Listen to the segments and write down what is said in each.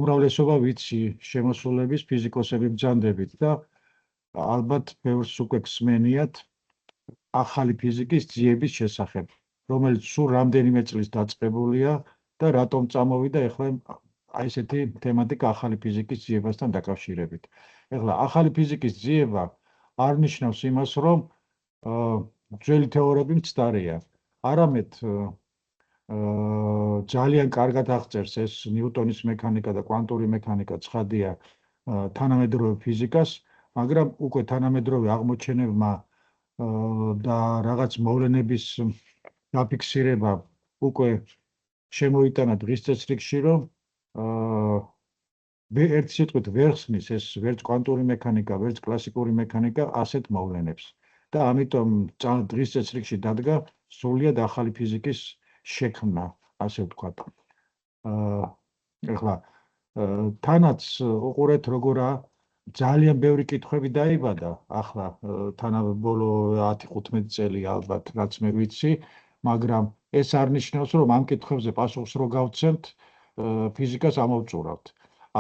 უმრავლესობა ვიცი შემოსულების ფიზიკოსები ბრძანდებით და ალბათ ბევრს უკვე გსმენიათ ახალი ფიზიკის ძიების შესახებ, რომელიც სულ რამდენიმე წლის დაწყებულია და რატომ წამოვიდა ახლა აი ესეთი თემატიკა ახალი ფიზიკის ძიებასთან დაკავშირებით. ეხლა ახალი ფიზიკის ძიება არ ნიშნავს იმას, რომ ძველი თეორიები მცდარია, არამედ ძალიან კარგად აღწერს ეს ნიუტონის მექანიკა და კვანტური მექანიკა ცხადია თანამედროვე ფიზიკას, მაგრამ უკვე თანამედროვე აღმოჩენებმა და რაღაც მოვლენების დაფიქსირება უკვე შემოიტანა დღის წესრიგში, რომ ერთ სიტყვით ვერ ხსნის ეს ვერც კვანტური მექანიკა, ვერც კლასიკური მექანიკა ასეთ მოვლენებს და ამიტომ დღის წესრიგში დადგა სრულიად ახალი ფიზიკის შექმნა, ასე ვთქვათ. ეხლა თანაც უყურეთ როგორა ძალიან ბევრი კითხვები დაიბადა ახლა თანაბოლო 10-15 წელი ალბათ რაც მე ვიცი, მაგრამ ეს არ ნიშნავს, რომ ამ კითხვებზე პასუხს რო გავცემთ, ფიზიკას ამოვწურავთ.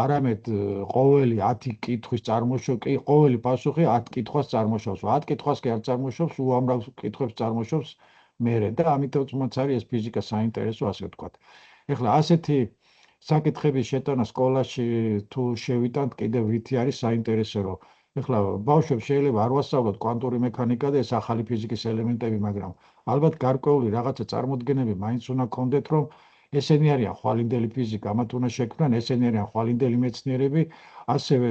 არამედ ყოველი 10 კითხვის წარმოშობა, ყოველი პასუხი 10 კითხვას წარმოშობს. 10 კითხვას კი არ წარმოშობს, უამრავ კითხვებს წარმოშობს მერე და ამიტომაც არის ეს ფიზიკა საინტერესო, ასე ვთქვათ. ეხლა ასეთი საკითხების შეტანა სკოლაში თუ შევიტანთ, კიდევ ვითი არის საინტერესო, რომ ეხლა ბავშვებს შეიძლება არ ვასწავლოთ კვანტური მექანიკა და ეს ახალი ფიზიკის ელემენტები, მაგრამ ალბათ გარკვეული რაღაცა წარმოდგენები მაინც უნდა გქონდეთ, რომ ესენი არიან ხვალინდელი ფიზიკა, ამათ უნდა შექმნან ესენი არიან ხვალინდელი მეცნიერები, ასევე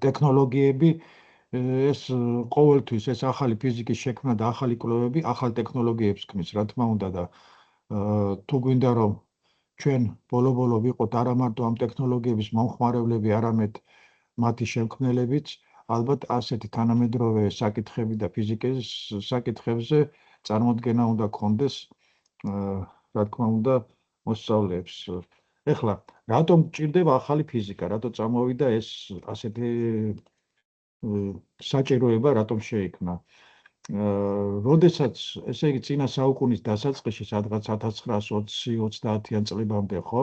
ტექნოლოგიები, ეს ყოველთვის ეს ახალი ფიზიკის შექმნა და ახალი კვლევები ახალ ტექნოლოგიებს ქმნის, რა თქმა უნდა და თუ გვინდა რომ ჩვენ ბოლო-ბოლო ვიყოთ არა მარტო ამ ტექნოლოგიების მომხმარებლები, არამედ მათი შემქმნელებიც, ალბათ ასეთი თანამედროვე საკითხები და ფიზიკის საკითხებზე წარმოდგენა უნდა გქონდეს, რა თქმა უნდა, მოსწავლეებს. ეხლა, რატომ გჭირდება ახალი ფიზიკა, რატო წამოვიდა ეს ასეთი საჭიროება, რატომ შეიქმნა? როდესაც, ესე იგი, წინა საუკუნის დასაწყისში, სადღაც 1920-30-იან წლებამდე, ხო,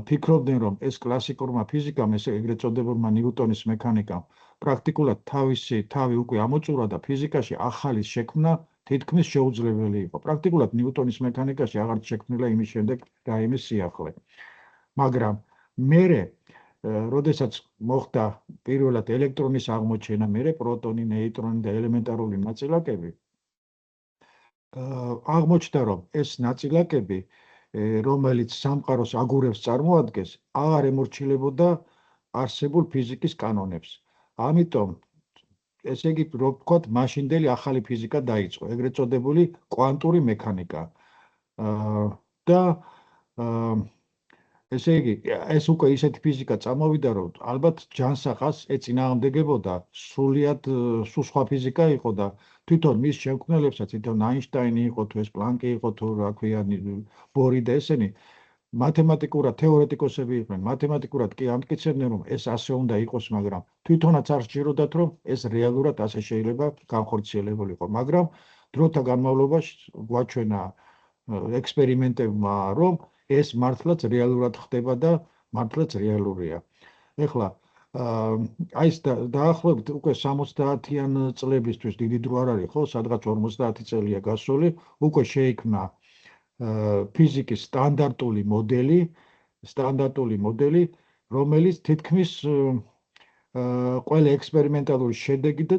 ფიქრობდნენ, რომ ეს კლასიკურმა ფიზიკამ, ეგრეთ წოდებულმა ნიუტონის მექანიკამ, პრაქტიკულად თავი უკვე ამოწურა და ფიზიკაში ახალის შექმნა თითქმის შეუძლებელი იყო. პრაქტიკულად ნიუტონის მექანიკაში აღარ შექმნილა იმის შემდეგ რაიმე სიახლე. მაგრამ მერე, როდესაც მოხდა პირველად ელექტრონის აღმოჩენა, მერე პროტონი, ნეიტრონი და ელემენტარული ნაწილაკები, აღმოჩნდა, რომ ეს ნაწილაკები, რომელიც სამყაროს აგურებს წარმოადგენს, აღარ ემორჩილებოდა არსებულ ფიზიკის კანონებს. ამიტომ ესე იგი, რო ვთქვათ, მაშინდელი ახალი ფიზიკა დაიწყო, ეგრეთ წოდებული კვანტური მექანიკა. და ესე იგი, ეს უკვე ისეთი ფიზიკა წამოვიდა, რომ ალბათ ჯანსაღას ეწინააღმდეგებოდა სრულიად სულ სხვა ფიზიკა იყო და თვითონ მის შემქმნელებსაც, თვითონ აინშტაინი იყო, თუ ეს პლანკი იყო, თუ რა ქვია, ბორი და ესენი მათემატიკურად თეორეტიკოსები იყვნენ, მათემატიკურად კი ამტკიცებდნენ, რომ ეს ასე უნდა იყოს, მაგრამ თვითონაც არ სჭიროდათ, რომ ეს რეალურად ასე შეიძლება განხორციელებულიყო. მაგრამ დროთა განმავლობაში გვაჩვენა ექსპერიმენტებმა, რომ ეს მართლაც რეალურად ხდება და მართლაც რეალურია. ეხლა აი ეს დაახლოებით უკვე 70-იან წლებისთვის დიდი დრო არ არის, ხო, სადღაც 50 წელია გასული, უკვე შეიქმნა ფიზიკის სტანდარტული მოდელი, რომელიც თითქმის ყველა ექსპერიმენტალური შედეგი და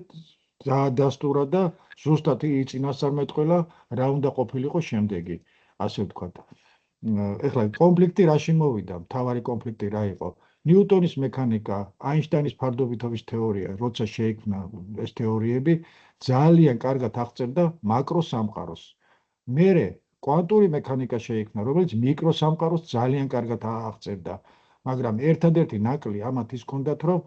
დაადასტურა და ზუსტად იწინასწარმეტყველა რა უნდა ყოფილიყო შემდეგი, ასე ვთქვათ. ეხლა კონფლიქტი რაში მოვიდა? მთავარი კონფლიქტი რა იყო? ნიუტონის მექანიკა, აინშტაინის ფარდობითობის თეორია, როცა შეიქმნა ეს თეორიები, ძალიან კარგად აღწერდა მაკროსამყაროს. მერე კვანტური მექანიკა შეიქმნა, რომელიც მიკროსამყაროს ძალიან კარგად აღწერდა, მაგრამ ერთადერთი ნაკლი ამათ ის ჰქონდათ, რომ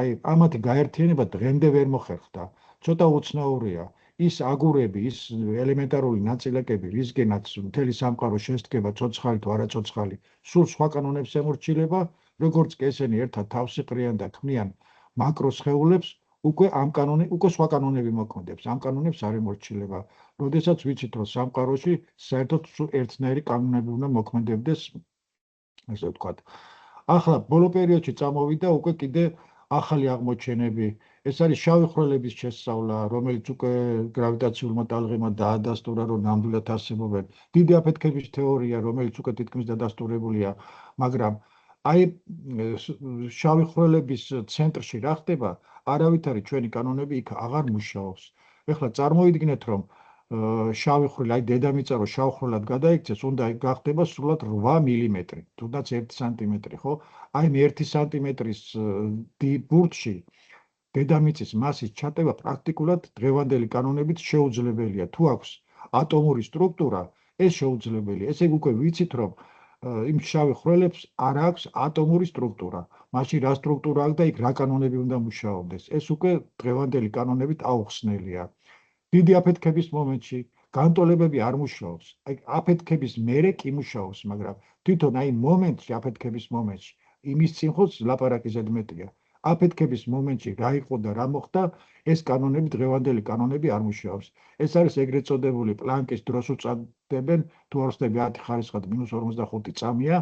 აი ამათი გაერთიანება დღემდე ვერ მოხერხდა. ცოტა უცნაურია. ის აგურები, ის ელემენტარული ნაწილაკები, რისგენაც მთელი სამყარო შესდგება, ცოცხალი თუ არაცოცხალი, სულ სხვა კანონებს ემორჩილება, როგორც კი ესენი ერთად თავს იყრიან და ქმნიან მაკროსხეულებს, უკვე სხვა კანონები მოქმედებს, ამ კანონებს არ ემორჩილება. როდესაც ვიცით, რომ სამყაროში საერთოდ ერთნაირი კანონები უნდა მოქმედებდეს, ასე ვთქვათ. ახლა ბოლო პერიოდში წამოვიდა უკვე კიდე ახალი აღმოჩენები. ეს არის შავი ხვრელების შესწავლა, რომელიც უკვე გრავიტაციულმა ტალღებმა დაადასტურა, რომ ნამდვილად არსებობენ. დიდი აფეთქების თეორია, რომელიც უკვე თითქმის დადასტურებულია, მაგრამ აი შავი ხვრელების ცენტრში რა ხდება? არავითარი ჩვენი კანონები იქ აღარ მუშაობს. ეხლა წარმოიდგინეთ, რომ შავი ხვრელი, აი დედამიწა რო შავ ხვრელად გადაიქცეს, უნდა გახდება სულად 8 მილიმეტრი, თუნდაც 1 სანტიმეტრი, ხო? აი მე 1 სანტიმეტრის ბურთში დედამიწის მასის ჩატება პრაქტიკულად დღევანდელი კანონებით შეუძლებელია. თუ აქვს ატომური სტრუქტურა, ეს შეუძლებელია. ესე უკვე ვიცით, რომ იმ შავი ხვრელებს არ აქვს ატომური სტრუქტურა. მაშინ რა სტრუქტურა აქვს და იქ რა კანონები უნდა მუშაობდეს? ეს უკვე დღევანდელი კანონებით აუხსნელია. დიდი აფეთქების მომენტში განტოლებები არ მუშაობს. აი აფეთქების მერე კი მუშაობს, მაგრამ თვითონ აი მომენტში, აფეთქების მომენტში იმის წინ ხო ლაპარაკი ზედმეტია. აფეთქების მომენტში რა იყო და რა მოხდა, ეს კანონები დღევანდელი კანონები არ მუშაობს. ეს არის ეგრეთ წოდებული პლანკის დროს უწოდებენ, თუ არ ვხსნები 10 ხარისხად -45 წამია.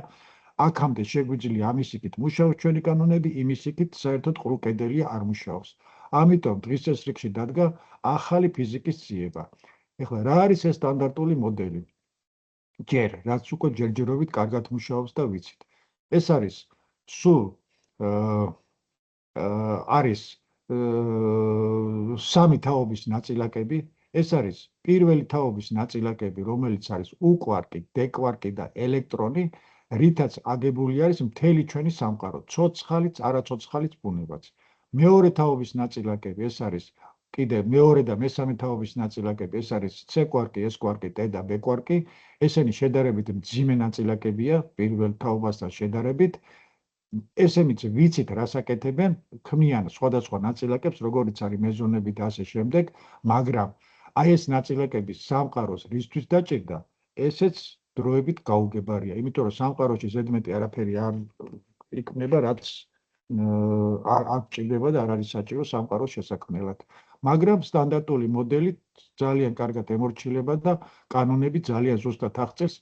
აქამდე შეგვიძლია ამის იქით მუშაობს ჩვენი კანონები, იმის იქით საერთოდ ყრუ კედელია არ მუშაობს. ამიტომ დღის წესრიგში დადგა ახალი ფიზიკის ძიება. ეხლა რა არის ეს სტანდარტული მოდელი? ჯერ, რაც უკვე ჯერჯერობით კარგად მუშაობს და ვიცით. ეს არის სულ არის სამი თაობის ნაწილაკები. ეს არის პირველი თაობის ნაწილაკები, რომელიც არის უკვარკი, დეკვარკი და ელექტრონი, რითაც აგებული არის მთელი ჩვენი სამყარო, ცოცხალიც, არაცოცხალიც ბუნებაც. მეორე თაობის ნაწილაკები, ეს არის კიდე მეორე და მესამე თაობის ნაწილაკები, ეს არის C კვარკი, S კვარკი, T და B კვარკი. ესენი შედარებით მძიმე ნაწილაკებია პირველ თაობასთან შედარებით. ესენიც ვიცით რას აკეთებენ, ქმნიან სხვადასხვა ნაწილაკებს, როგორიც არის მეზონები და ასე შემდეგ, მაგრამ აი ეს ნაწილაკები სამყაროს რისთვის დაჭირდა, ესეც დროებით გაუგებარია, იმიტომ რომ სამყაროში ზედმეტი არაფერი არ იქნება, რაც არ ჭირდება და არ არის საჭირო სამყაროს შესაქმნელად. მაგრამ სტანდარტული მოდელი ძალიან კარგად ემორჩილება და კანონები ძალიან ზუსტად აღწევს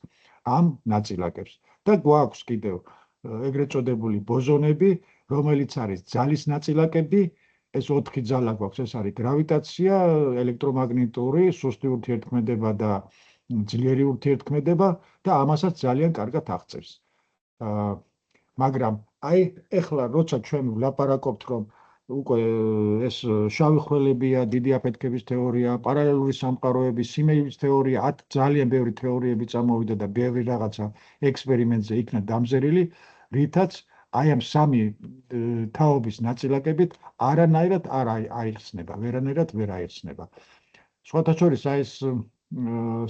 ამ ნაწილაკებს. და გვაქვს კიდევ ეგრეთ წოდებული ბოზონები, რომელიც არის ძალის ნაწილაკები, ეს 4 ძალა გვაქვს, ეს არის გრავიტაცია, ელექტრომაგნიტური, სუსტი ურთიერთქმედება და ძლიერი ურთიერთქმედება და ამასაც ძალიან კარგად აღწევს. მაგრამ აი ეხლა როცა ჩვენ ვლაპარაკობთ, რომ უკვე ეს შავი ხვრელებია, დიდი აფეთქების თეორია, პარალელური სამყაროები, სიმეიბის თეორია, ძალიან ბევრი თეორიები წამოვიდა და ბევრი რაღაცა ექსპერიმენტზე იქნა დამზერილი, რითაც აი ამ სამი თაობის ნაწილაკებით არანაირად არ აიხსნება, ვერანაირად ვერ აიხსნება. სხვათა შორის აი ეს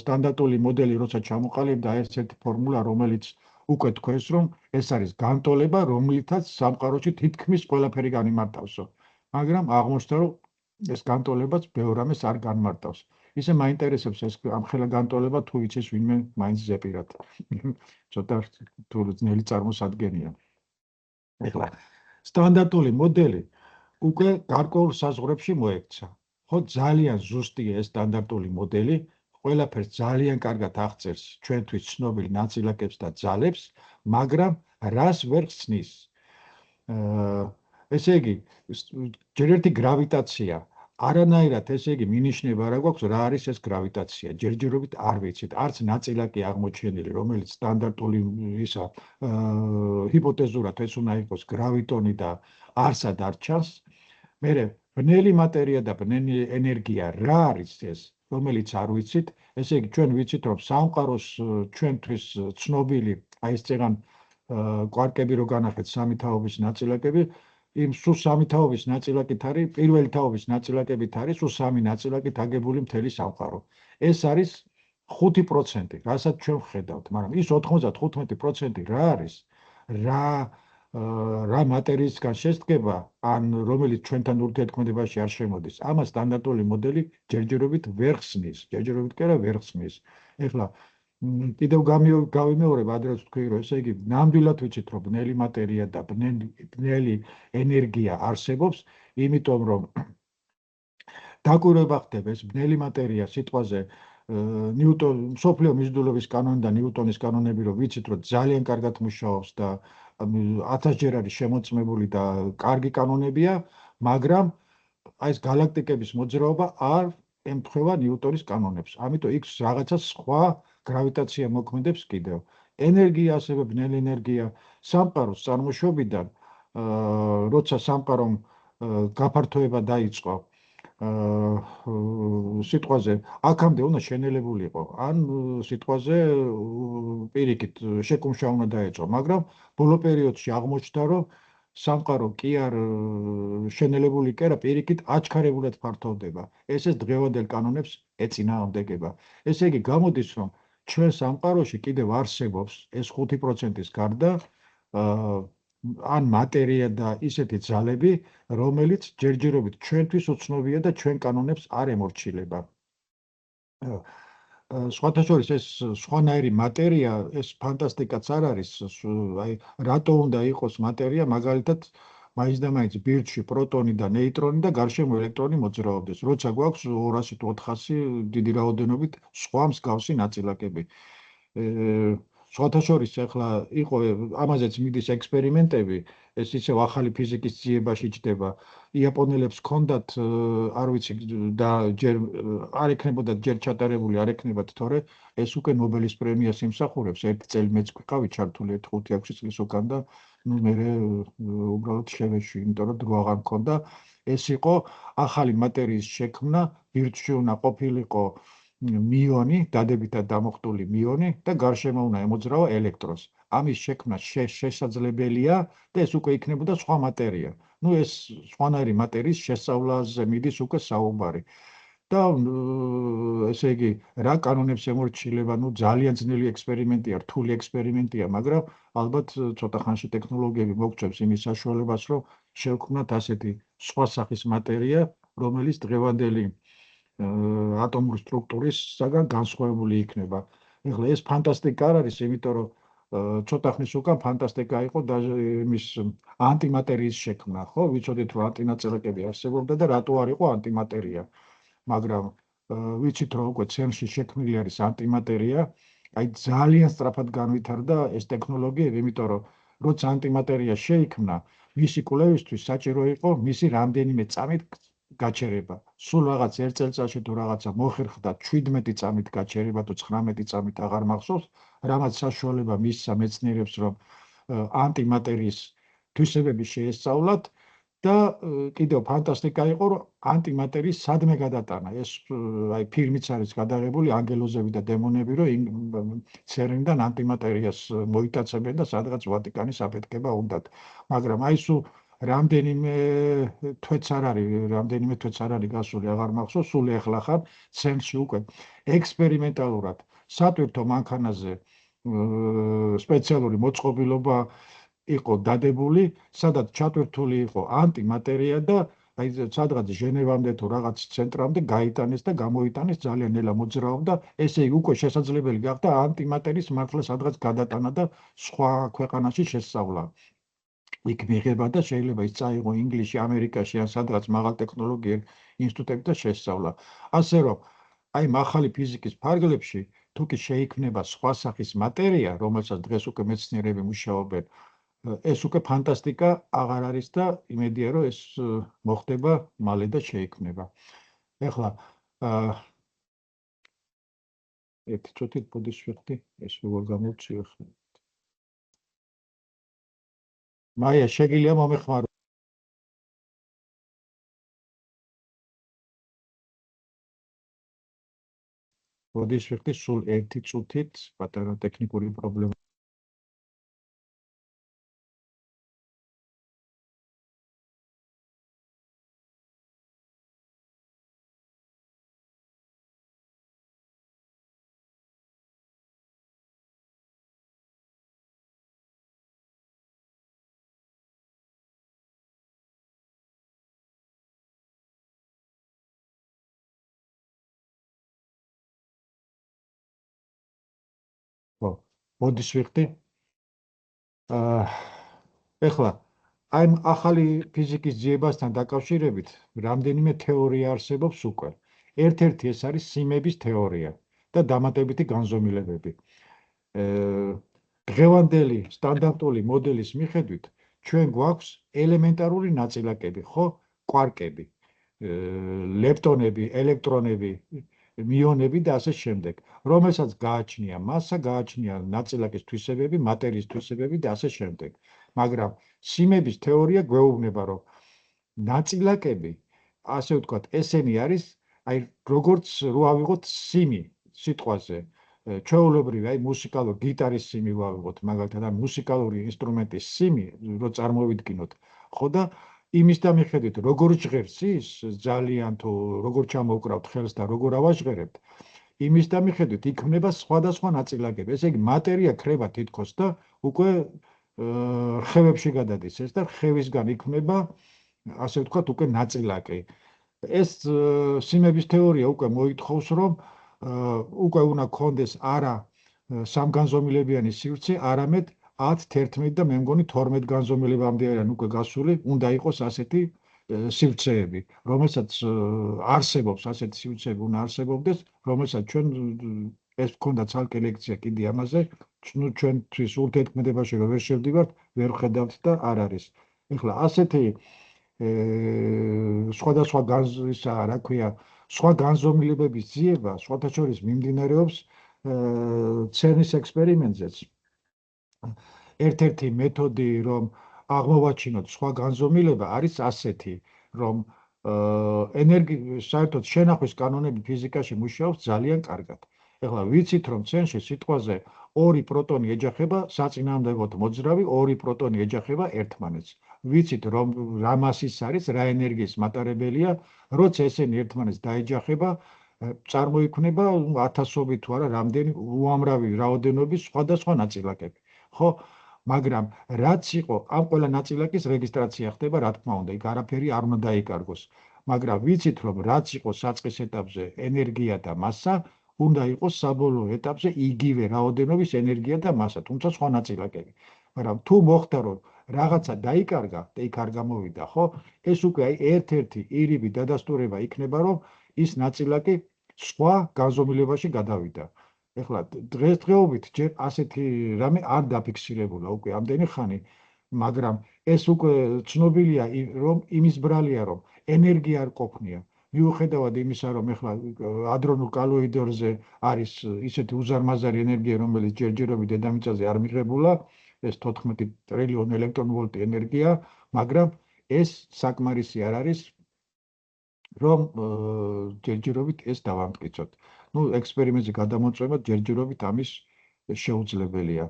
სტანდარტული მოდელი როცა ჩამოყალიბდა, ეს ერთი ფორმულა, რომელიც უკვე თქვენს, რომ ეს არის განტოლება, რომლითაც სამყაროში თითქმის ყველაფერი განიმარტავსო. მაგრამ აღმოჩნდა, რომ ეს განტოლებაც ბევრ რამეს არ განმარტავს. ისე მაინტერესებს ეს ამ ხელა განტოლება თუ იცის ვინმე მაინც ზეპირად. ცოტა თუ ძნელი წარმოსადგენია. ეხლა სტანდარტული მოდელი უკვე გარკვეულ საზღვრებში მოექცა. ხო, ძალიან ზუსტია ეს სტანდარტული მოდელი, ყველაფერს ძალიან კარგად აღწერს ჩვენთვის ცნობილ ნაწილაკებს და ძალებს, მაგრამ რას ვერ ხსნის? ესე იგი, ჯერ ერთი გრავიტაცია, არანაირად ესე იგი მინიშნება რა გვაქვს, რა არის ეს გრავიტაცია. ჯერჯერობით არ ვიცით, არც ნაწილაკი აღმოჩენილი, რომელიც სტანდარტული ისა ჰიპოთეზურად ეს უნდა იყოს გრავიტონი და არსად არ ჩანს. მერე ბნელი მატერია და ბნელი ენერგია რა არის ეს, რომელიც არ ვიცით. ესე იგი, ჩვენ ვიცით, რომ სამყაროს ჩვენთვის ცნობილი, აი ეს წეგან კვარკები რო განახეთ სამი თაობის ნაწილაკები, იმ სულ სამი თაობის ნაწილაკით არის, პირველი თაობის ნაწილაკებით არის სულ სამი ნაწილაკით აგებული მთელი სამყარო. ეს არის 5%, რასაც ჩვენ ვხედავთ, მაგრამ ის 95% რა არის? რა მატერიისგან შედგება, ან რომელიც ჩვენთან ურთიერთქმედებაში არ შემოდის. ამას სტანდარტული მოდელი ჯერჯერობით ვერ ხსნის, ჯერჯერობით კი არა ვერ ხსნის. ეხლა კიდევ გავიმეორებ ადრეც თქვი, რომ ესე იგი ნამდვილად ვიცით, რომ ბნელი მატერია და ბნელი ენერგია არსებობს, იმიტომ რომ დაკვირვება ხდება ეს ბნელი მატერია სიტყვაზე მსოფლიო მიზიდულობის კანონი და ნიუტონის კანონები, რომ ვიცით, რომ ძალიან კარგად მუშაობს და 1000-ჯერ არის შემოწმებული და კარგი კანონებია, მაგრამ აი ეს galaktikების მოძრაობა არ ემთხვევა ნიუტონის კანონებს. ამიტომ იქ რაღაცა სხვა გრავიტაცია მოქმედებს კიდევ. ენერგია ასევე ბნელი ენერგია სამყაროს წარმოშობიდან, როცა სამყარომ გაფართოება დაიწყო, სიტყვაზე აქამდე უნდა შენელებულიყო, ან სიტყვაზე პირიქით შეკუმშვა უნდა დაეწყო, მაგრამ ბოლო პერიოდში აღმოჩნდა, რომ სამყარო კი არ შენელებული კი არა, პირიქით აჩქარებულად ფართოვდება. ეს დღევანდელ კანონებს ეწინააღმდეგება. ესე იგი, გამოდის, რომ ჩვენ სამყაროში კიდევ არსებობს ეს 5%-ის გარდა ან მატერია და ისეთი ძალები, რომელიც ჯერჯერობით ჩვენთვის უცნობია და ჩვენ კანონებს არ ემორჩილება. სხვათა შორის ეს სხვანაირი მატერია, ეს ფანტასტიკაც არ არის, აი რატო უნდა იყოს მატერია, მაგალითად მაინც და მაინც ბირთვში პროტონი და ნეიტრონი და გარშემო ელექტრონი მოძრაობდეს, როცა გვაქვს 200 თუ 400 დიდი რაოდენობით სხვა მსგავსი ნაწილაკები. სხვათა შორის ახლა იყო ამაზეც მიდის ექსპერიმენტები, ეს ისევ ახალი ფიზიკის ძიებაში ჯდება. იაპონელებს ჰქონდათ, არ ვიცი, და ჯერ არ ექნებოდათ ჯერ ჩატარებული, არ ექნებათ, თორე ეს უკვე ნობელის პრემიას იმსახურებს. ერთი წელი მეც ვიყავი ჩართული 5-6 წლის უკან და ნუ მე უბრალოდ შევეშვი, იმიტომ რომ დრო აღარ მქონდა. ეს იყო ახალი მატერიის შექმნა, ბირთვში უნდა ყოფილიყო მიონი, დადებითად დამოხტული მიონი და გარშემო უნდა ემოძრავა ელექტრონს. ამის შექმნა შესაძლებელია და ეს უკვე იქნებოდა სხვა მატერია. ნუ ეს სხვანაირი მატერიის შესწავლაზე მიდის უკვე საუბარი. და ესე იგი, რა კანონებს ემორჩილება, ნუ ძალიან ძნელი ექსპერიმენტია, რთული ექსპერიმენტია, მაგრამ ალბათ ცოტა ხანში ტექნოლოგიები მოგწევს იმის საშუალებას, რომ შევქმნათ ასეთი სხვა სახის მატერია, რომელიც დღევანდელი ატომური სტრუქტურისგან განსხვავებული იქნება. ეხლა ეს ფანტასტიკა არ არის, იმიტომ რომ ცოტა ხნის უკან ფანტასტიკა იყო და იმის ანტიმატერიის შექმნა, ხო? ვიცოდით, რომ ანტინაწილაკები არსებობდა და რატო არ იყო ანტიმატერია. მაგრამ ვიცით, რომ უკვე CERN-ში შექმნილი არის ანტიმატერია, აი ძალიან სწრაფად განვითარდა ეს ტექნოლოგიები, იმიტომ რომ როცა ანტიმატერია შეიქმნა, მისი კვლევისთვის საჭირო იყო მისი რამდენიმე წამით გაჩერება. სულ რაღაც 1 წელიწადში თუ რაღაცა მოხერხდა 17 წამით გაჩერება თუ 19 წამით აღარ მახსოვს, რამაც საშუალება მისცა მეცნიერებს, რომ ანტიმატერიის თვისებები შეესწავლათ და კიდევ ფანტასტიკა იყო, რომ ანტიმატერიის სადმე გადატანა. ეს აი ფილმიც არის გადაღებული, ანგელოზები და დემონები, რომ CERN-დან ანტიმატერიას მოიტაცებენ და სადღაც ვატიკანის აფეთქება უნდათ. მაგრამ აი სულ რამდენიმე თვეც არ არის გასული, აღარ მახსოვს, სულ ეხლა ხარ CERN-ში უკვე ექსპერიმენტალურად სატვირთო მანქანაზე სპეციალური მოწყობილობა იყო დადებული, სადაც ჩატვირთული იყო ანტიმატერია და აი სადღაც ჟენევამდე თუ რაღაც ცენტრამდე გაიტანეს და გამოიტანეს, ძალიან ნელა მოძრაობდა. ესე იგი, უკვე შესაძლებელი გახდა ანტიმატერიის მართლა სადღაც გადატანა და სხვა ქვეყანაში შესწავლა. იქ მიიღება და შეიძლება ის წაიღო ინგლისში, ამერიკაში ან სადღაც მაღალ ტექნოლოგიურ ინსტიტუტებში და შესწავლა. ასე რომ, აი ახალი ფიზიკის ფარგლებში თუ კი შეიქმნება სხვა სახის მატერია, რომელსაც დღეს უკვე მეცნიერები მუშაობენ, ეს უკვე ფანტასტიკა აღარ არის და იმედია, რომ ეს მოხდება მალე და შეიქმნება. ეხლა ერთი წუთით ბოდის ვიხდი, ეს როგორ გამოვცი ახლა. მაია, შეგიძლია მომეხმარო? ბოდის ვიხდი სულ ერთი წუთით, პატარა ტექნიკური პრობლემა. ხო, ბოდის ვიხდი. ეხლა აი ახალი ფიზიკის ძიებასთან დაკავშირებით რამდენიმე თეორია არსებობს უკვე. ერთ-ერთი ეს არის სიმების თეორია. და დამატებითი განზომილებები. დღევანდელი სტანდარტული მოდელის მიხედვით ჩვენ გვაქვს ელემენტარული ნაწილაკები, ხო? კვარკები, ლეპტონები, ელექტრონები, მიონები და ასე შემდეგ, რომელსაც გააჩნია მასა, გააჩნია ნაწილაკის თვისებები, მატერიის თვისებები და ასე შემდეგ. მაგრამ სიმების თეორია გვეუბნება, რომ ნაწილაკები, ასე ვთქვათ, ესენი არის, აი როგორც რო ავიღოთ სიმი სიტყვაზე, ჩვეულებრივი, აი მუსიკალური გიტარის სიმი ვავიღოთ, მაგალითად, ან მუსიკალური ინსტრუმენტის სიმი, რო წარმოვიდგინოთ, ხო და იმის და მიხედვით, როგორ ჟღერს ის, ძალიან თუ როგორ ჩამოვკრავთ ხელს და როგორ ავაჟღერებთ, იმის და მიხედვით იქმნება სხვადასხვა ნაწილაკები. ესე იგი, მატერია ქრება თითქოს და უკვე რხევებში გადადის ეს და რხევისგან იქმნება, ასე ვთქვათ, უკვე ნაწილაკი. ეს სიმების თეორია უკვე მოითხოვს, რომ უკვე უნდა გქონდეს არა სამგანზომილებიანი სივრცე, არამედ 10, 11 და მე მგონი 12 განზომილებამდე არიან უკვე გასული, უნდა იყოს ასეთი სივრცეები, რომელსაც არსებობს, ასეთი სივრცეები უნდა არსებობდეს, რომელსაც ჩვენ ეს გქონდა ცალკე ლექცია კიდე ამაზე, ჩვენთვის ურთიერთქმედებაში ვერ შევდივართ, ვერ ვხედავთ და არ არის. ეხლა ასეთი სხვადასხვა რა ქვია, სხვა განზომილებების ძიება სხვათა შორის მიმდინარეობს CERN-ის ექსპერიმენტზეც. ერთ-ერთი მეთოდი, რომ აღმოვაჩინოთ სხვა განზომილება, არის ასეთი, რომ საერთოდ შენახვის კანონები ფიზიკაში მუშაობს ძალიან კარგად. ეხლა ვიცით, რომ CERN-ში სიტყვაზე 2 პროტონი ეჯახება საწინააღმდეგოდ მოძრავი, 2 პროტონი ეჯახება ერთმანეთს. ვიცით, რომ რა მასის არის, რა ენერგიის მატარებელია, როცა ესენი ერთმანეთს დაეჯახება, წარმოიქმნება ათასობით თუ არა რამდენი უამრავი რაოდენობის სხვადასხვა ნაწილაკები. ხო? მაგრამ რაც იყო, ამ ყველა ნაწილაკის რეგისტრაცია ხდება, რა თქმა უნდა, იქ არაფერი არ უნდა დაიკარგოს. მაგრამ ვიცით, რომ რაც იყო საწყის ეტაპზე ენერგია და მასა, უნდა იყოს საბოლოო ეტაპზე იგივე რაოდენობის ენერგია და მასა, თუმცა სხვა ნაწილაკები. მაგრამ თუ მოხდა, რომ რაღაცა დაიკარგა და იქ არ გამოვიდა, ხო? ეს უკვე აი ერთ-ერთი ირიბი დადასტურება იქნება, რომ ის ნაწილაკი სხვა განზომილებაში გადავიდა. ეხლა დღესდღეობით ჯერ ასეთი რამე არ დაფიქსირებულა უკვე ამდენი ხანი, მაგრამ ეს უკვე ცნობილია, რომ იმის ბრალია, რომ ენერგია არ ყოფნია. მიუხედავად იმისა, რომ ეხლა ადრონულ კალოიდერზე არის ისეთი უზარმაზარი ენერგია, რომელიც ჯერჯერობით დედამიწაზე არ მიღებულა, ეს 14 ტრილიონი ელექტრონვოლტი ენერგია, მაგრამ ეს საკმარისი არ არის, რომ ჯერჯერობით ეს დავამტკიცოთ. ნუ ექსპერიმენტზე გადამოწმება ჯერჯერობით ამის შეუძლებელია.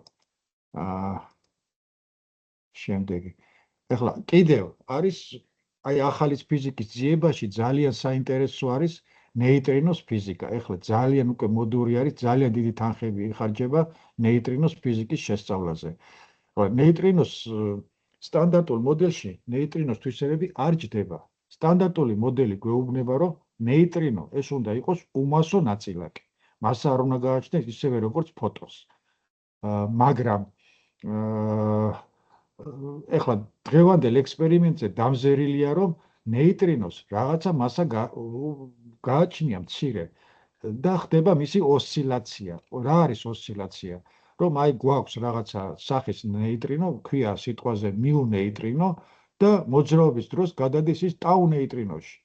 შემდეგი. ეხლა კიდევ არის აი ახალი ფიზიკის ძიებაში ძალიან საინტერესო არის ნეიტრინოს ფიზიკა. ეხლა ძალიან უკვე მოდური არის, ძალიან დიდი თანხები იხარჯება ნეიტრინოს ფიზიკის შესწავლაზე. ნეიტრინოს სტანდარტულ მოდელში ნეიტრინოს თვისებები არ ჯდება. სტანდარტული მოდელი გვეუბნება, რომ ნეიტრინო ეს უნდა იყოს უმასო ნაწილაკი. მასა არ უნდა გააჩნდეს ისევე როგორც ფოტონს. მაგრამ ეხლა დღევანდელ ექსპერიმენტზე დამზერილია, რომ ნეიტრინოს რაღაცა მასა გააჩნია მცირე და ხდება მისი ოსცილაცია. რა არის ოსცილაცია? რომ აი გვაქვს რაღაცა სახის ნეიტრინო, ქვია სიტყვაზე მიუ ნეიტრინო და მოძრაობის დროს გადადის ის ტაუ ნეიტრინოში.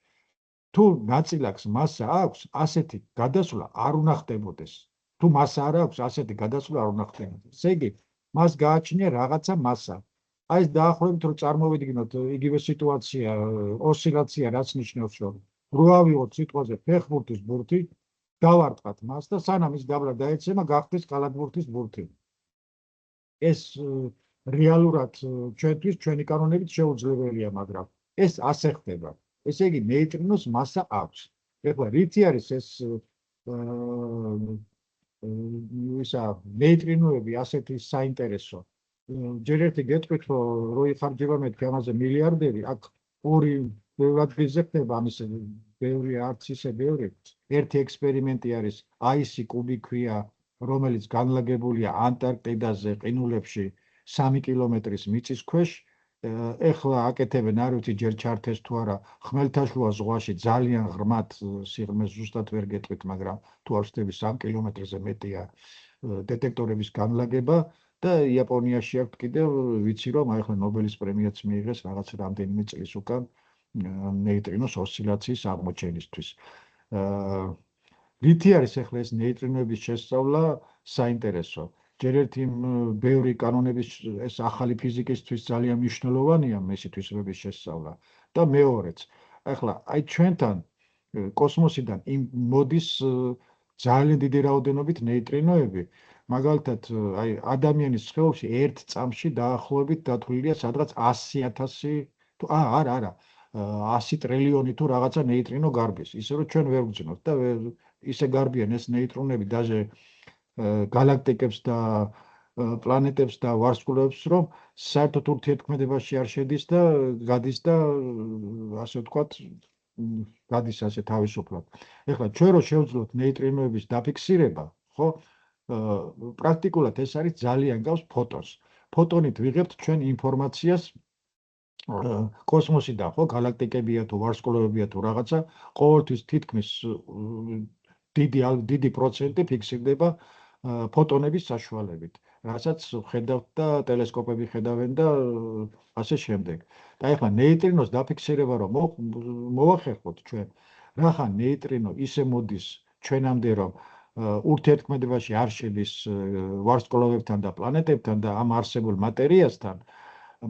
თუ ნაწილაკს მასა აქვს, ასეთი გადასვლა არ უნდა ხდებოდეს. თუ მასა არ აქვს, ასეთი გადასვლა არ უნდა ხდებოდეს. ესე იგი, მას გააჩნია რაღაცა მასა. აი ეს დაახლოებით რომ წარმოვიდგინოთ იგივე სიტუაცია, ოსცილაცია რაც ნიშნავს, რომ რო ავიღოთ სიტყვაზე ფეხბურთის ბურთი, დავარტყათ მას და სანამ ის დაბლა დაეცემა, გახდეს კალათბურთის ბურთი. ეს რეალურად ჩვენთვის ჩვენი კანონებით შეუძლებელია, მაგრამ ეს ასე ხდება. ესე იგი, ნეიტრინოს მასა აქვს. ეხლა რითი არის ეს ნეიტრინოები ასეთი საინტერესო? ჯერ ერთი გეტყვით, რომ რო იხარჯება მეთქი ამაზე მილიარდერი, აქ ორი ბევრად გიზრდება ამის ბევრი არც ისე ბევრი. ერთი ექსპერიმენტი არის აისი კუბი ქვია, რომელიც განლაგებულია ანტარქტიდაზე ყინულებში 3 კილომეტრის მიწის ქვეშ ეხლა აკეთებენ, არ ვიცი ჯერ ჩართეს თუ არა, ხმელთაშუა ზღვაში ძალიან ღრმად სიღრმეს ზუსტად ვერ გეტყვით, მაგრამ თუ არ ვცდები 3 კილომეტრზე მეტია დეტექტორების განლაგება და იაპონიაში აქვს კიდევ ვიცი რომ ახლა ნობელის პრემიაც მიიღეს რაღაც რამდენიმე წლის უკან ნეიტრინოს ოსცილაციის აღმოჩენისთვის. რითი არის ახლა ეს ნეიტრინოების შესწავლა საინტერესო? ჯერ ერთი ბევრი კანონების ეს ახალი ფიზიკისთვის ძალიან მნიშვნელოვანია მესთვის რების შესწავლა და მეორეც ახლა აი ჩვენთან კოსმოსიდან მოდის ძალიან დიდი რაოდენობით ნეიტრინოები მაგალითად აი ადამიანის სხეულში ერთ წამში დაახლოებით დათვლილია სადღაც 100,000 თუ არა 100 ტრილიონი თუ რაღაცა ნეიტრინო გარბის ისე რომ ჩვენ ვერ ვგძნოთ და ისე გარბიან ეს ნეიტრონები даже galaktikებს და პლანეტებს და ვარსკვლავებს რომ საერთოდ ურთიერთქმედებაში არ შედის და გადის და ასე ვთქვათ გადის ასე თავისუფლად. ეხლა ჩვენ რო შევძლოთ ნეიტრინოების დაფიქსირება, ხო? პრაქტიკულად ეს არის ძალიან გავს ფოტონს. ფოტონით ვიღებთ ჩვენ ინფორმაციას კოსმოსიდან, ხო, galaktikებია თუ ვარსკვლავებია თუ რაღაცა, ყოველთვის თითქმის დიდი პროცენტი ფიქსირდება ფოტონების საშუალებით, რასაც ხედავთ და ტელესკოპები ხედავენ და ასე შემდეგ. და ეხლა ნეიტრინოს დაფიქსირება რომ მოვახერხოთ ჩვენ, რახან ნეიტრინო ისე მოდის ჩვენამდე რომ ურთიერთქმედებაში არ შედის ვარსკვლავებთან და პლანეტებთან და ამ არსებულ მატერიასთან,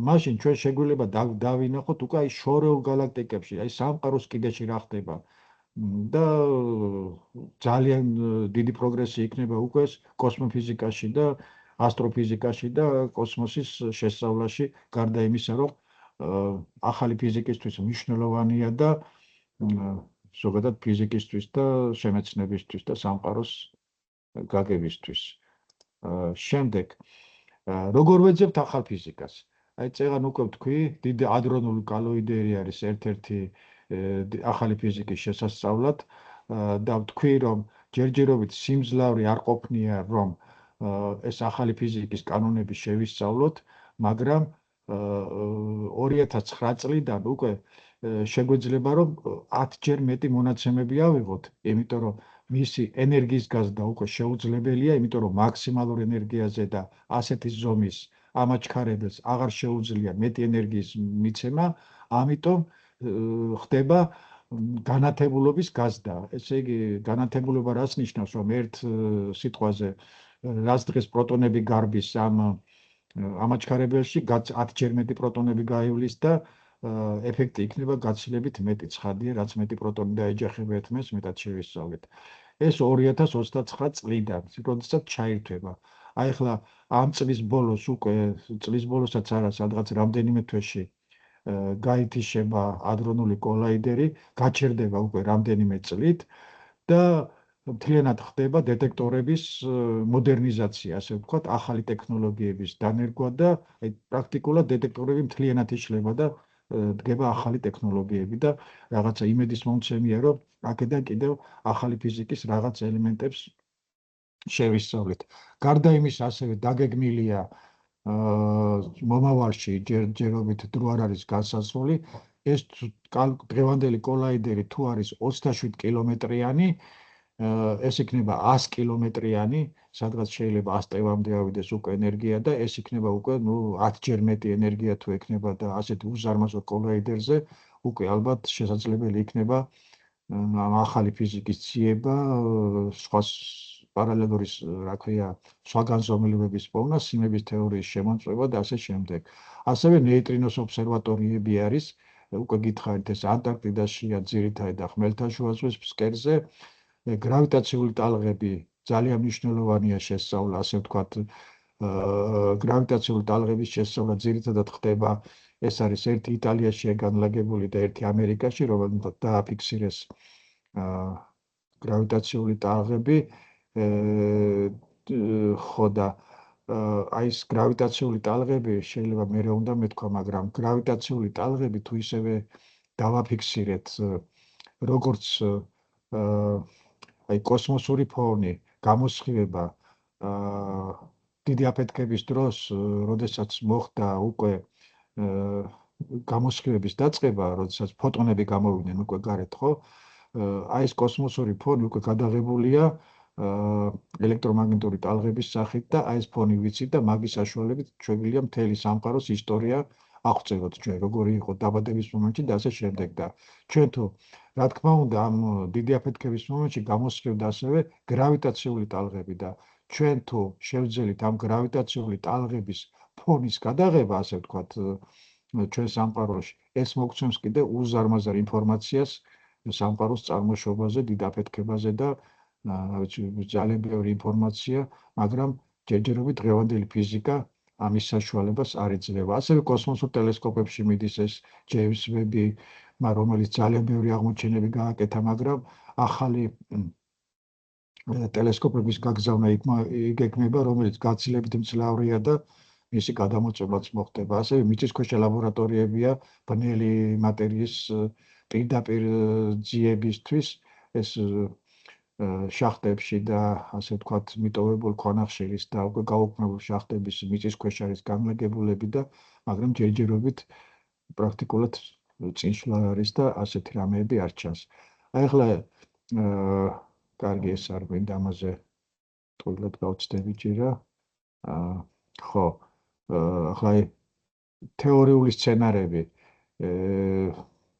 მაშინ ჩვენ შეგვიძლია დავინახოთ უკვე აი შორეულ galaktikებში, აი სამყაროს კიდეში რა ხდება. და ძალიან დიდი პროგრესი იქნება უკვე კოსმოფიზიკაში და ასტროფიზიკაში და კოსმოსის შესწავლაში, გარდა იმისა, რომ ახალი ფიზიკისთვის მნიშვნელოვანია და ზოგადად ფიზიკისთვის და შემეცნებისთვის და სამყაროს გაგებისთვის. შემდეგ როგორ ვეძებთ ახალ ფიზიკას? აი წეგან უკვე ვთქვი, დიდი ადრონული კოლოიდები არის ერთ-ერთი ახალი ფიზიკის შესასწავლად და ვთქვი რომ ჯერჯერობით სიმძლავრე არ ყოფნია რომ ეს ახალი ფიზიკის კანონები შევისწავლოთ, მაგრამ 2009 წლიდან უკვე შეგვეძლება რომ 10 ჯერ მეტი მონაცემები ავიღოთ, იმიტომ რომ მისი ენერგიის გაზრდა უკვე შეუძლებელია, იმიტომ რომ მაქსიმალურ ენერგიაზე და ასეთი ზომის ამაჩქარებელს აღარ შეუძლია მეტი ენერგიის მიცემა, ამიტომ ხდება განათებულობის გაზრდა. ესე იგი, განათებულობა რას ნიშნავს, რომ ერთ სიტყვაზე რაც დღეს პროტონები გარბის ამ ამაჩქარებელში 10 ჯერ მეტი პროტონები გაივლის და ეფექტი იქნება გაცილებით მეტი. ცხადია, რაც მეტი პროტონი დაეჯახება ერთმანეთს, მეტად შევისწავლეთ. ეს 2029 წლიდან, როდესაც ჩაირთვება. აი ახლა ამ წლის ბოლოს უკვე წლის ბოლოსაც არა, სადღაც რამდენიმე თვეში გაითიშება ადრონული კოლაიდერი, გაჩერდება უკვე რამდენიმე წლით და მთლიანად ხდება დეტექტორების მოდერნიზაცია, ასე ვთქვათ, ახალი ტექნოლოგიების დანერგვა და პრაქტიკულად დეტექტორები მთლიანად იშლება და დგება ახალი ტექნოლოგიები და რაღაცა იმედის მომცემია, რომ აქედან კიდევ ახალი ფიზიკის რაღაც ელემენტებს შევისწავლეთ. გარდა იმისა, ასევე დაგეგმილია მომავალში ჯერჯერობით დრო არ არის განსაზღვრული, ეს დღევანდელი კოლაიდერი თუ არის 27 კილომეტრიანი, ეს იქნება 100 კილომეტრიანი, სადღაც შეიძლება 100 ტევამდე ავიდეს უკვე ენერგია და ეს იქნება უკვე 10 ჯერ მეტი ენერგია თუ ექნება და ასეთ უზარმაზო კოლაიდერზე, უკვე ალბათ შესაძლებელი იქნება ახალი ფიზიკის ძიება, სხვა პარალელური, რა ქვია, სხვა განზომილებების პოვნა, სიმების თეორიის შემოწმება და ასე შემდეგ. ასევე ნეიტრინოს ობსერვატორიები არის, უკვე გითხარით, ეს ანტარქტიდაშია ძირითადად და ხმელთაშუა ზღვის ფსკერზე. გრავიტაციული ტალღები ძალიან მნიშვნელოვანია შესწავლა, ასე ვთქვათ, გრავიტაციული ტალღების შესწავლა ძირითადად ხდება, ეს არის ერთი იტალიაშია განლაგებული და ერთი ამერიკაში, რომელთაც დააფიქსირეს გრავიტაციული ტალღები, ხო და აი ეს გრავიტაციული ტალღები შეიძლება მერე უნდა მეთქვა, მაგრამ გრავიტაციული ტალღები თუ ისევე დავაფიქსირეთ, როგორც აი კოსმოსური ფონი, გამოსხივება დიდი აფეთქების დროს, როდესაც მოხდა უკვე გამოსხივების დაწყება, როდესაც ფოტონები გამოვიდნენ უკვე გარეთ, ხო? აი ეს კოსმოსური ფონი უკვე გადაღებულია ელექტრომაგნიტური ტალღების სახით და აი ეს ფონი ვიცით და მაგის საშუალებით შეგვიძლია მთელი სამყაროს ისტორია აღწეროთ ჩვენ, როგორი იყო დაბადების მომენტში და ასე შემდეგ და ჩვენ თუ რა თქმა უნდა ამ დიდი აფეთქების მომენტში გამოსხივდა ასევე გრავიტაციული ტალღები და ჩვენ თუ შევძელით ამ გრავიტაციული ტალღების ფონის გადაღება, ასე ვთქვათ, ჩვენ სამყაროში, ეს მოგცემს კიდე უზარმაზარ ინფორმაციას სამყაროს წარმოშობაზე, დიდ აფეთქებაზე და ძალიან ბევრი ინფორმაცია, მაგრამ ჯერჯერობით დღევანდელი ფიზიკა ამის საშუალებას არ ეძლევა. ასევე კოსმოსურ ტელესკოპებში მიდის ეს ჯეიმს ვები, რომელიც ძალიან ბევრი აღმოჩენები გააკეთა, მაგრამ ახალი ტელესკოპების გაგზავნა იგეგმება, რომელიც გაცილებით მძლავრია და მისი გადამოწმებაც მოხდება. ასევე მიწისქვეშა ლაბორატორიებია ბნელი მატერიის პირდაპირ ძიებისთვის, ეს შახტებში და ასე ვთქვათ, მიტოვებულ ქვანახშირის და უკვე გაუქმებულ შახტების მიწისქვეშ არის განლაგებულები და მაგრამ ჯერჯერობით პრაქტიკულად წინსვლა არის და ასეთი რამეები არ ჩანს. აი ახლა კარგი ეს არ მინდა ამაზე ტყუილად გავცდები ჯერა. ხო, ახლა თეორიული სცენარები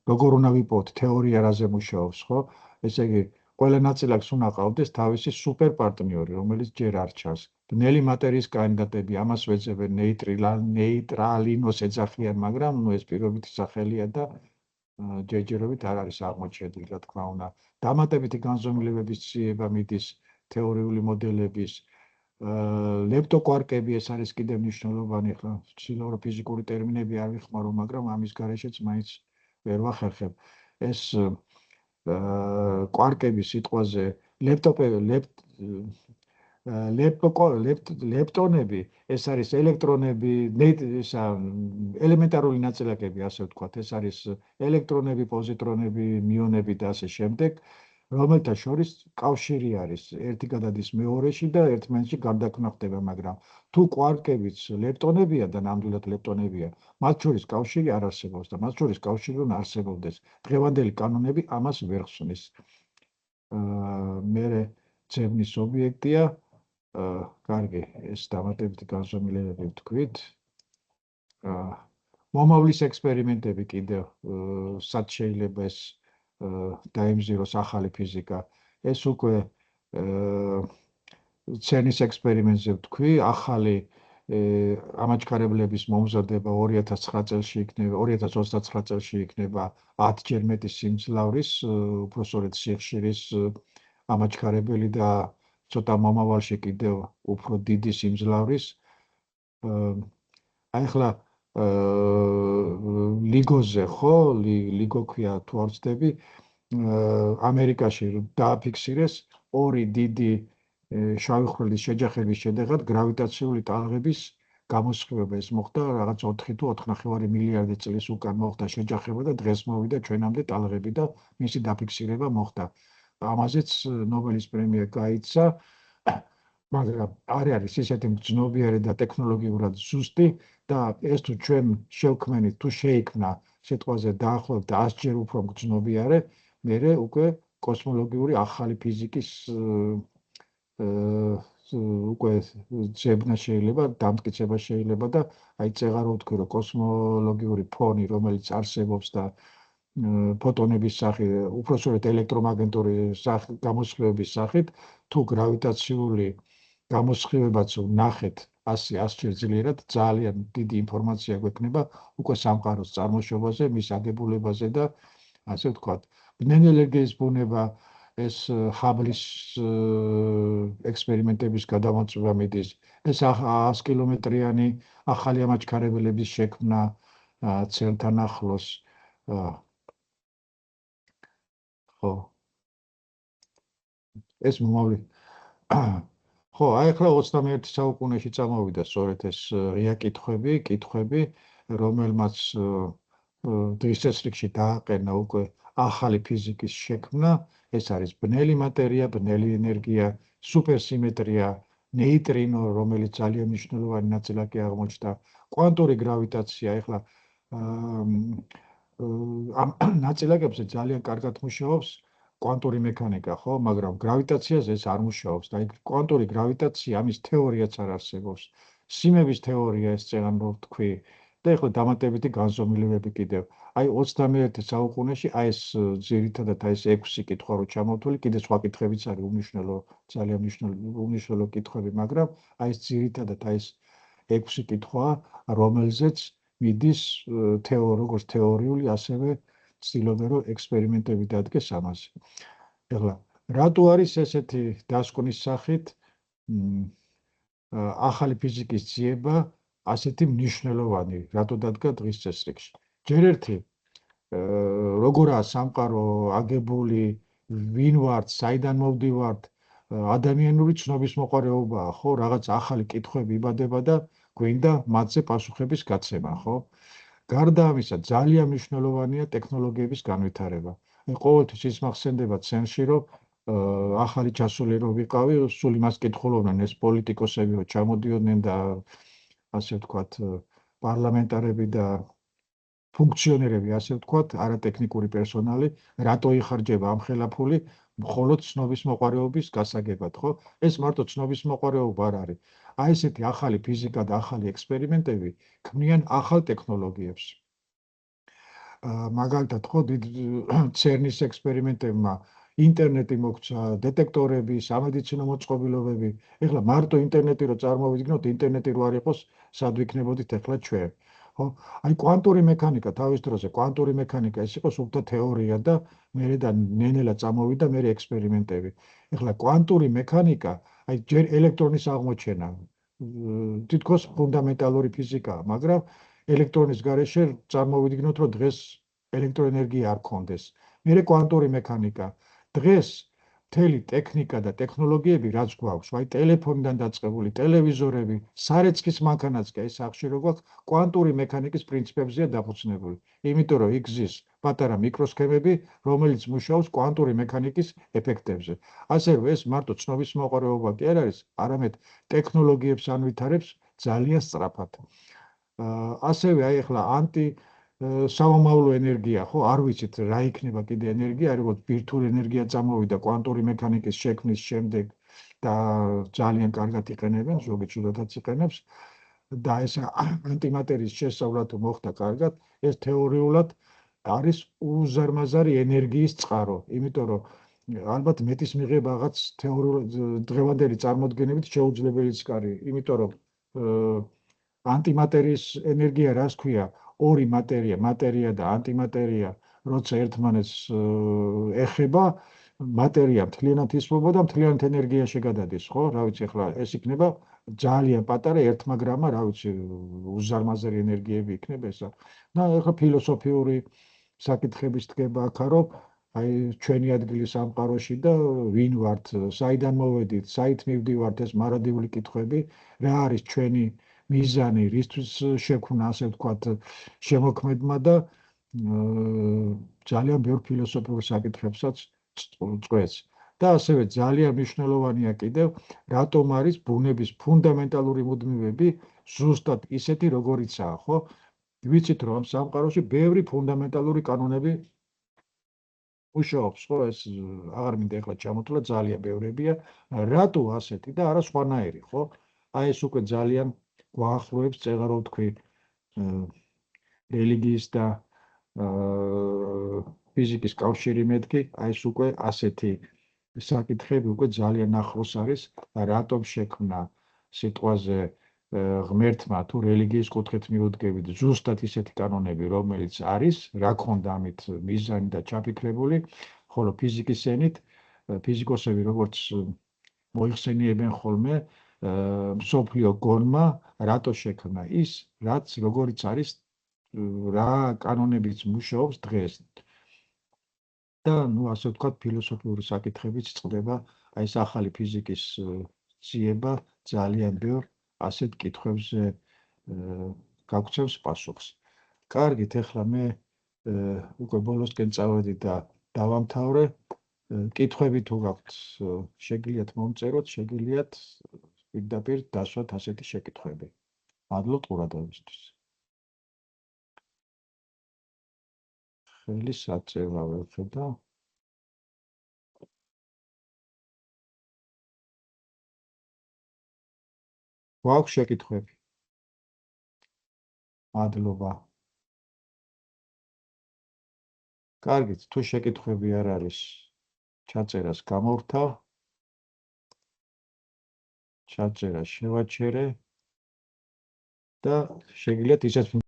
როგორ უნდა ვიპოვოთ თეორია რაზე მუშაობს, ხო? ესე იგი ყველა ნაწილაკს უნდა ყავდეს თავისი სუპერ პარტნიორი, რომელიც ჯერ არ ჩანს. ბნელი მატერიის კანდიდატები ამას ვეძებენ ნეიტრალინოს ეძახიან, მაგრამ ეს პირობითი სახელია და ჯერჯერობით არ არის აღმოჩენილი, რა თქმა უნდა. დამატებითი განზომილებების ძიება მიდის თეორიული მოდელების ლეპტოკვარკები, ეს არის კიდევ მნიშვნელოვანი, ხა ცილო ფიზიკური ტერმინები არ ვიხმარო, მაგრამ ამის გარეშეც მაინც ვერ ვახერხებ. ეს კვარკების სიტყვაზე ლეპტონები, ეს არის ელექტრონები, ელემენტარული ნაწილაკები, ასე ვთქვათ, ეს არის ელექტრონები, პოზიტრონები, მიონები და ასე შემდეგ, რომელთა შორის კავშირი არის, ერთი გადადის მეორეში და ერთმანეთში გარდაქმნა ხდება, მაგრამ თუ კვარკებიც ლეპტონებია და ნამდვილად ლეპტონებია, მათ შორის კავშირი არ არსებობს და მათ შორის კავშირი უნდა არსებობდეს. დღევანდელი კანონები ამას ვერ ხსნის. მერე ძებნის ობიექტია, კარგი, ეს დამატებითი განზომილებები ვთქვით. მომავლის ექსპერიმენტები კიდევ სად შეიძლება ეს დაემზიროს ახალი ფიზიკა. ეს უკვე ცერნის ექსპერიმენტზე ვთქვი, ახალი ამაჩქარებლების მომზადება 2009 წელში იქნება, 2029 წელში იქნება 10-ჯერ მეტი სიმძლავრის, უფრო სწორედ სიხშირის ამაჩქარებელი და ცოტა მომავალში კიდევ უფრო დიდი სიმძლავრის. აი ახლა ლიგოზე, ხო, ლიგო ქვია თუ არ ვცდები, ამერიკაში დააფიქსირეს ორი დიდი შავი ხვრელის შეჯახების შედეგად გრავიტაციული ტალღების გამოსხივება. ეს მოხდა რაღაც 4 თუ 4,5 მილიარდი წლის უკან მოხდა შეჯახება და დღეს მოვიდა ჩვენამდე ტალღები და მისი დაფიქსირება მოხდა. ამაზეც ნობელის პრემია გაიცა, მაგრამ არ არის ისეთი მგრძნობიარე და ტექნოლოგიურად ზუსტი და ეს თუ ჩვენ შევქმნით, თუ შეიქმნა სიტყვაზე დაახლოებით 100-ჯერ უფრო მგრძნობიარე, მერე უკვე კოსმოლოგიური ახალი ფიზიკის უკვე ძებნა შეიძლება, დამტკიცება შეიძლება და აი წეღარო ვთქვი, რომ კოსმოლოგიური ფონი, რომელიც არსებობს და ფოტონების სახით, უფრო სწორედ ელექტრომაგნიტური გამოსხივების სახით, თუ გრავიტაციული გამოსხივებაც ვნახეთ 100-ჯერ ძლიერად, ძალიან დიდი ინფორმაცია გვექნება უკვე სამყაროს წარმოშობაზე, მის აგებულებაზე და ასე ვთქვათ, ბნელი ენერგიის ბუნება, ეს ჰაბლის ექსპერიმენტების გადამოწმება მიდის, ეს 100 კილომეტრიანი ახალი ამაჩქარებელების შექმნა ცელთან ახლოს. ხო. ეს მომავლი. ხო, აი ახლა 21 საუკუნეში წამოვიდა სწორედ ეს ღია კითხვები, რომელმაც დღის წესრიგში დააყენა უკვე ახალი ფიზიკის შექმნა, ეს არის ბნელი მატერია, ბნელი ენერგია, სუპერსიმეტრია, ნეიტრინო, რომელიც ძალიან მნიშვნელოვანი ნაწილაკი აღმოჩნდა, კვანტური გრავიტაცია. ახლა ამ ნაწილაკებზე ძალიან კარგად მუშაობს კვანტური მექანიკა, ხო, მაგრამ გრავიტაციაზე ეს არ მუშაობს და იქ კვანტური გრავიტაცია, ამის თეორიაც არ არსებობს. სიმების თეორია ეს წეგანო თქვი და ეხლა დამატებითი განზომილებები კიდევ. აი 21 საუკუნეში აი ეს ძირითადად აი ეს 6 კითხვა რო ჩამოვთვლი, კიდე სხვა კითხებიც არის უმნიშვნელო, ძალიან უმნიშვნელო კითხვები, მაგრამ აი ეს ძირითადად აი ეს 6 კითხვა, რომელზეც მიდის როგორც თეორიული, ასევე ცდილობენ რომ ექსპერიმენტები დადგეს ამაზე. ეხლა რატო არის ესეთი დასკვნის სახით ახალი ფიზიკის ძიება ასეთი მნიშვნელოვანი, რატო დადგა დღის წესრიგში? ჯერ ერთი როგორაა სამყარო აგებული, ვინ ვართ, საიდან მოვდივართ, ადამიანური ცნობის მოყარეობაა, ხო, რაღაც ახალი კითხვები იბადება და გვინდა მათზე პასუხების გაცემა, ხო? გარდა ამისა, ძალიან მნიშვნელოვანია ტექნოლოგიების განვითარება. ყოველთვის ის მახსენდება ცენში, რომ ახალი ჩასული რო ვიყავი, სულ იმას კითხულობდნენ ეს პოლიტიკოსები, რომ ჩამოდიოდნენ და ასე ვთქვათ, პარლამენტარები და ფუნქციონერები, ასე ვთქვათ, არატექნიკური პერსონალი, რატო იხარჯება ამ ხელაფული მხოლოდ ცნობის მოყარეობის გასაგებად, ხო? ეს მარტო ცნობის მოყარეობა არ არის. აი ესეთი ახალი ფიზიკა და ახალი ექსპერიმენტები ქმნიან ახალ ტექნოლოგიებს. მაგალითად, ხო, CERN-ის ექსპერიმენტებმა ინტერნეტი მოგვცა, დეტექტორები, სამედიცინო მოწყობილობები. ეხლა მარტო ინტერნეტი რო წარმოვიდგინოთ, ინტერნეტი რო არ იყოს, სად ვიქნებოდით ეხლა ჩვენ? ხო? აი კვანტური მექანიკა თავის დროზე, კვანტური მექანიკა ეს იყო სულთა თეორია და მერე და ნენელა წამოვიდა მერე ექსპერიმენტები. ეხლა კვანტური მექანიკა, აი ჯერ ელექტრონის აღმოჩენა თითქოს ფუნდამენტალური ფიზიკაა, მაგრამ ელექტრონის გარეშე წარმოვიდგინოთ, რომ დღეს ელექტროენერგია არ გქონდეს. მერე კვანტური მექანიკა. დღეს მთელი ტექნიკა და ტექნოლოგიები რაც გვაქვს, აი ტელეფონიდან დაწყებული, ტელევიზორები, სარეცხის მანქანაც კი აი სახში რო გვაქვს, კვანტური მექანიკის პრინციპებზეა დაფუძნებული. იმიტომ რომ იგზის პატარა მიკროსქემები, რომელიც მუშაობს კვანტური მექანიკის ეფექტებზე. ასე რომ ეს მარტო ცნობის მოყარეობა კი არ არის, არამედ ტექნოლოგიებს ანვითარებს ძალიან სწრაფად. ასევე აი ახლა სამომავლო ენერგია, ხო, არ ვიცით რა იქნება კიდე ენერგია, როგორც ბირთვული ენერგია წამოვიდა კვანტური მექანიკის შექმნის შემდეგ და ძალიან კარგად იყენებენ, ზოგი ცუდათაც იყენებს და ეს ანტიმატერიის შესწავლა თუ მოხდა კარგად, ეს თეორიულად არის უზარმაზარი ენერგიის წყარო, იმიტომ რომ ალბათ მეტის მიღება რაღაც თეორიულად დღევანდელი წარმოდგენებით შეუძლებელიც კი არის, იმიტომ რომ ანტიმატერიის ენერგია რას ქვია? ორი მატერია და ანტიმატერია, როცა ერთმანეთს ეხება, მატერია მთლიანად ისმობა და მთლიანად ენერგიაში გადადის, ხო? რა ვიცი, ახლა ეს იქნება ძალიან პატარა ერთმაგრამა, რა ვიცი, უზარმაზარი ენერგიები იქნება ესა. და ახლა ფილოსოფიური საკითხების დგება აქა, რომ აი ჩვენი ადგილი სამყაროში და ვინ ვართ, საიდან მოვედით, საით მივდივართ, ეს მარადიული კითხვები, რა არის ჩვენი მიზანი, რისთვის შექმნა, ასე ვთქვათ, შემოქმედმა და ძალიან ბევრ ფილოსოფიურ საკითხებსაც წყვეტს. და ასევე ძალიან მნიშვნელოვანია კიდევ, რატომ არის ბუნების ფუნდამენტალური მუდმივები ზუსტად ისეთი, როგორიცაა, ხო? ვიცით, რომ ამ სამყაროში ბევრი ფუნდამენტალური კანონები მუშაობს, ხო, ეს აღარ მინდა ეხლა ჩამოთვლა, ძალიან ბევრებია. რატო ასეთი და არა სხვანაირი, ხო? აი ეს უკვე ძალიან გვაახლოებს წეღარო თქვი რელიგიის და ფიზიკის კავშირი მეთქი, აი ეს უკვე ასეთი საკითხები უკვე ძალიან ახლოს არის, რატომ შექმნა სიტყვაზე ღმერთმა თუ რელიგიის კუთხით მივუდგებით ზუსტად ისეთი კანონები, რომელიც არის, რა ქონდა ამით მიზანი და ჩაფიქრებული, ხოლო ფიზიკის ენით ფიზიკოსები როგორც მოიხსენიებენ ხოლმე მსოფლიო გონმა რატო შექმნა ის, რაც როგორიც არის, რა კანონებიც მუშაობს დღეს. და ნუ ასე ვთქვათ, ფილოსოფიური საკითხებიც წყდება, აი ეს ახალი ფიზიკის ძიება ძალიან ბევრ ასეთ კითხვებზე გაგვცემს პასუხს. კარგით, ახლა მე უკვე ბოლოსკენ წავედი და დავამთავრე. კითხვები თუ გაქვთ, შეგიძლიათ მომწეროთ, შეგიძლიათ პირდაპირ დასვათ ასეთი შეკითხვები. მადლობთ ყურადღებისთვის. ხელი საწევა ვერ ხედავ. გვაქვს შეკითხვები? მადლობა. კარგით, თუ შეკითხვები არ არის, ჩაწერას გამორთავ. ჩაწერას შევაჩერე და შეგიძლიათ ისეთ